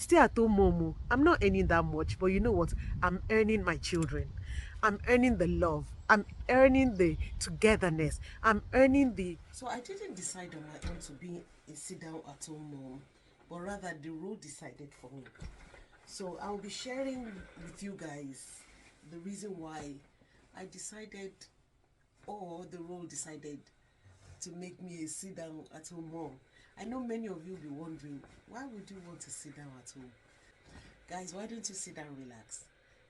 Stay at home momo. I'm not earning that much, but you know what? I'm earning my children. I'm earning the love. I'm earning the togetherness. I'm earning the. So I didn't decide on my own to be a sit down at home mom, but rather the role decided for me. So I'll be sharing with you guys the reason why I decided, or the role decided, to make me a sit down at home mom. I know many of you will be wondering, why would you want to sit down at home? Guys, why don't you sit down, relax,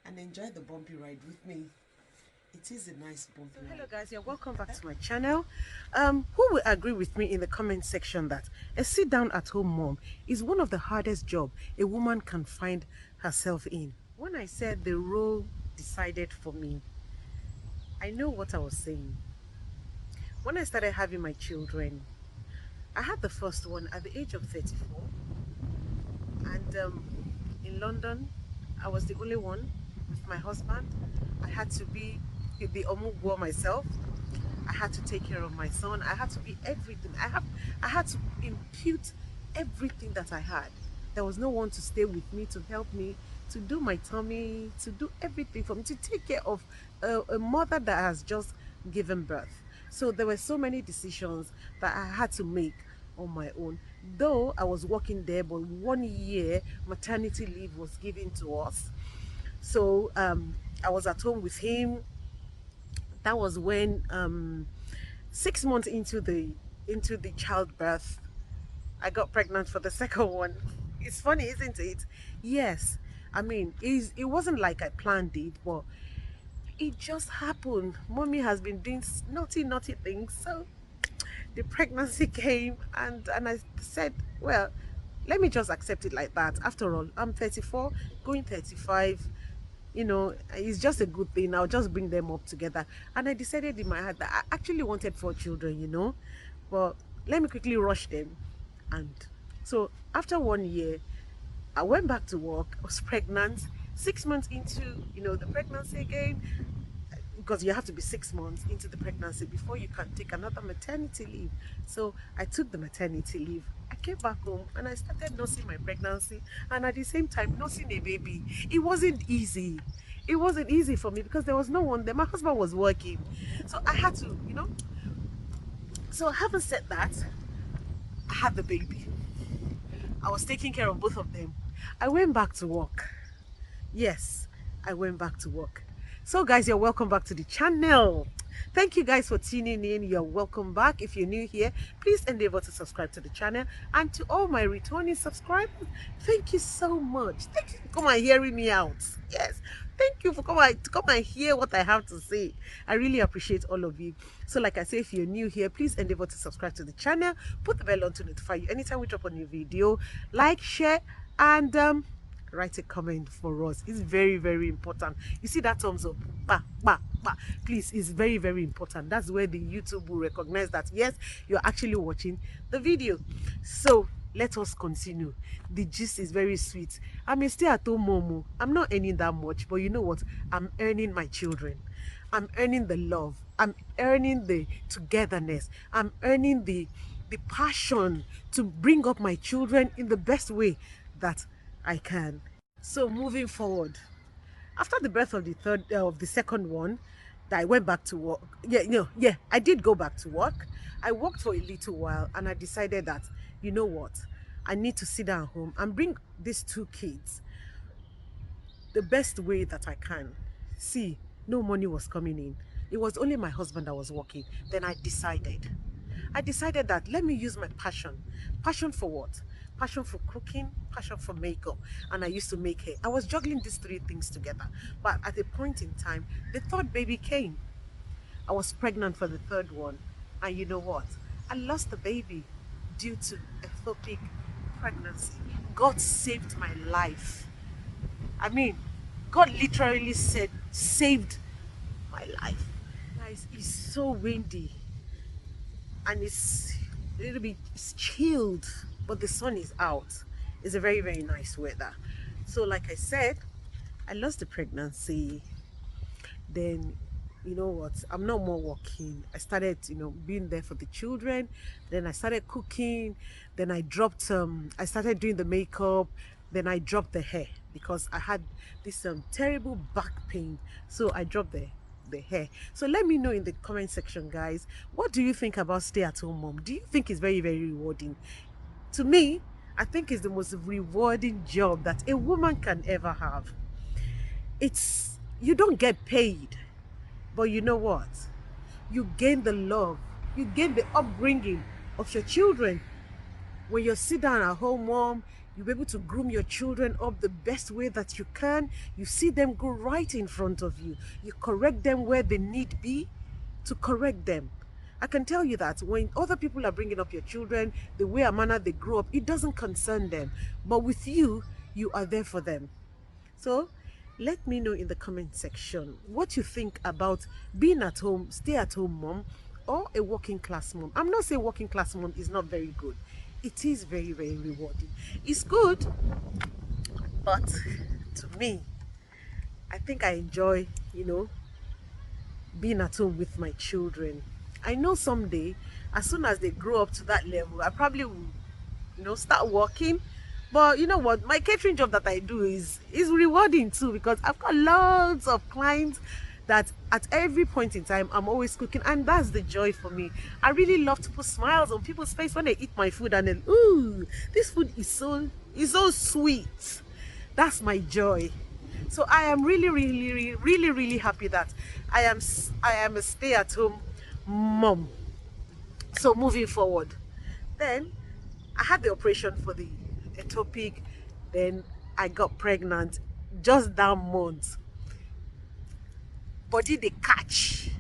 and enjoy the bumpy ride with me? It is a nice bumpy ride. Hello guys, you're welcome back to my channel. Who will agree with me in the comment section that a sit down at home mom is one of the hardest job a woman can find herself in? When I said the role decided for me, I know what I was saying. When I started having my children, I had the first one at the age of 34, and in London, I was the only one with my husband. I had to be the omugwo myself. I had to take care of my son. I had to be everything. I had to impute everything that I had. There was no one to stay with me, to help me, to do my tummy, to do everything for me, to take care of a mother that has just given birth. So there were so many decisions that I had to make on my own. Though I was working there, but 1 year maternity leave was given to us. So I was at home with him. That was when 6 months into the childbirth, I got pregnant for the second one. It's funny, isn't it? Yes. I mean, it wasn't like I planned it, but it just happened. Mommy has been doing naughty, naughty things. So the pregnancy came, and I said, well, let me just accept it like that. After all, I'm 34, going 35. It's just a good thing. I'll just bring them up together. And I decided in my heart that I actually wanted 4 children. But let me quickly rush them. And so after 1 year, I went back to work. I was pregnant. 6 months into, the pregnancy again, because you have to be 6 months into the pregnancy before you can take another maternity leave. So I took the maternity leave. I came back home and I started nursing my pregnancy, and at the same time nursing a baby. It wasn't easy. It wasn't easy for me because there was no one there. My husband was working. So I had to. So having said that, I had the baby. I was taking care of both of them. I went back to work. Yes, I went back to work. So guys, you're welcome back to the channel. Thank you guys for tuning in. You're welcome back. If you're new here, please endeavor to subscribe to the channel. And to all my returning subscribers, thank you so much. Thank you for coming and hearing me out. Yes, thank you for come and hear what I have to say. I really appreciate all of you. So like I say, if you're new here, please endeavor to subscribe to the channel. Put the bell on to notify you anytime we drop a new video. Like, share, and write a comment for us. It's very, very important. You see that thumbs up, bah, bah, bah. Please, it's very, very important. That's where the YouTube will recognize that yes, you're actually watching the video. So let us continue. The gist is very sweet. I'm a stay-at-home mom. I'm not earning that much, but you know what? I'm earning my children. I'm earning the love. I'm earning the togetherness. I'm earning the passion to bring up my children in the best way that I can. So moving forward, after the birth of the second one, that I went back to work. Yeah, I did go back to work. I worked for a little while, and I decided that, you know what, I need to sit down home and bring these two kids the best way that I can. See, no money was coming in. It was only my husband that was working. Then I decided that let me use my passion. Passion for what? Passion for cooking, passion for makeup. And I used to make hair. I was juggling these three things together. But at a point in time, the third baby came. I was pregnant for the third one. And you know what? I lost the baby due to ectopic pregnancy. God saved my life. I mean, God literally said, saved my life. Guys, it's so windy and it's a little bit it's chilled, but the sun is out. It's a very, very nice weather. So, like I said, I lost the pregnancy. Then, you know what? I'm not more working. I started, being there for the children. Then I started cooking. Then I dropped. I started doing the makeup. Then I dropped the hair because I had this terrible back pain. So I dropped the hair. So let me know in the comment section, guys, what do you think about stay-at-home mom? Do you think it's very, very rewarding? To me, I think it's the most rewarding job that a woman can ever have. It's you don't get paid, but you know what? You gain the love, you gain the upbringing of your children. When you sit down at home, mom, you'll be able to groom your children up the best way that you can. You see them go right in front of you. You correct them where they need be to correct them. I can tell you that when other people are bringing up your children, the way and manner they grow up, it doesn't concern them. But with you, you are there for them. So let me know in the comment section what you think about being at home, stay at home mom, or a working class mom. I'm not saying working class mom is not very good. It is very, very rewarding. It's good, but to me, I think I enjoy, being at home with my children. I know someday, as soon as they grow up to that level, I probably will, start working. But you know what? My catering job that I do is rewarding too, because I've got loads of clients that at every point in time I'm always cooking, and that's the joy for me. I really love to put smiles on people's face when they eat my food, and then ooh, this food is so sweet. That's my joy. So I am really, really, really, really, really happy that I am a stay-at-home mom. So moving forward, then I had the operation for the ectopic. Then I got pregnant just that month. Body they catch.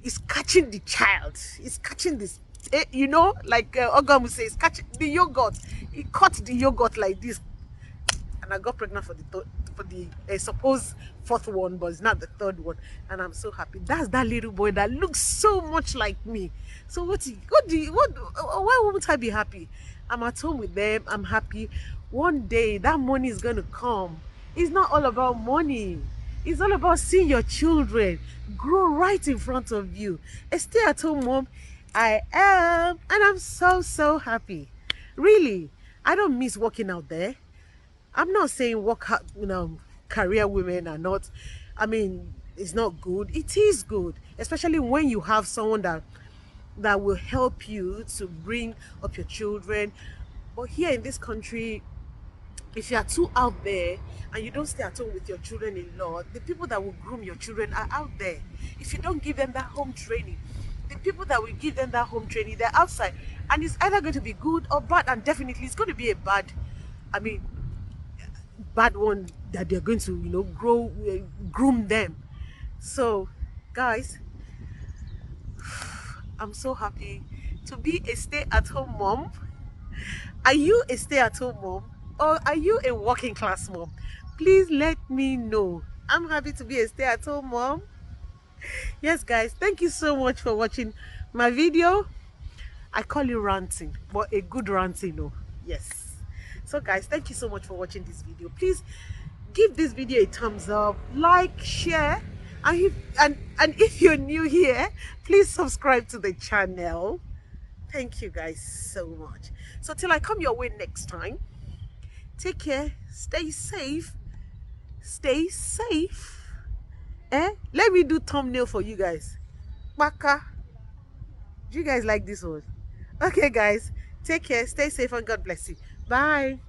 It's catching the child. It's catching this. Like Ogam would say, it's catching the yogurt. He caught the yogurt like this, and I got pregnant for the supposed fourth one, but it's not the third one, and I'm so happy. That's that little boy that looks so much like me. So why won't I be happy? I'm at home with them. I'm happy. One day that money is gonna come. It's not all about money. It's all about seeing your children grow right in front of you. A stay-at-home mom, I am, and I'm so, so happy. Really, I don't miss working out there. I'm not saying work hard, career women are not. I mean, it's not good. It is good, especially when you have someone that will help you to bring up your children. But here in this country, if you are too out there and you don't stay at home with your children-in-law, the people that will groom your children are out there. If you don't give them that home training, the people that will give them that home training, they're outside. And it's either going to be good or bad, and definitely it's going to be a I mean, bad one that they're going to, groom them. So, guys, I'm so happy to be a stay-at-home mom. Are you a stay-at-home mom, or are you a working class mom? Please let me know. I'm happy to be a stay-at-home mom. Yes, guys, thank you so much for watching my video. I call it ranting, but a good ranting, no. Yes. So guys, thank you so much for watching this video. Please give this video a thumbs up, like, share, and if you're new here, please subscribe to the channel. Thank you guys so much. So till I come your way next time, take care, stay safe. Let me do thumbnail for you guys. Baka. Do you guys like this one? Okay guys, take care, stay safe, and God bless you. Bye.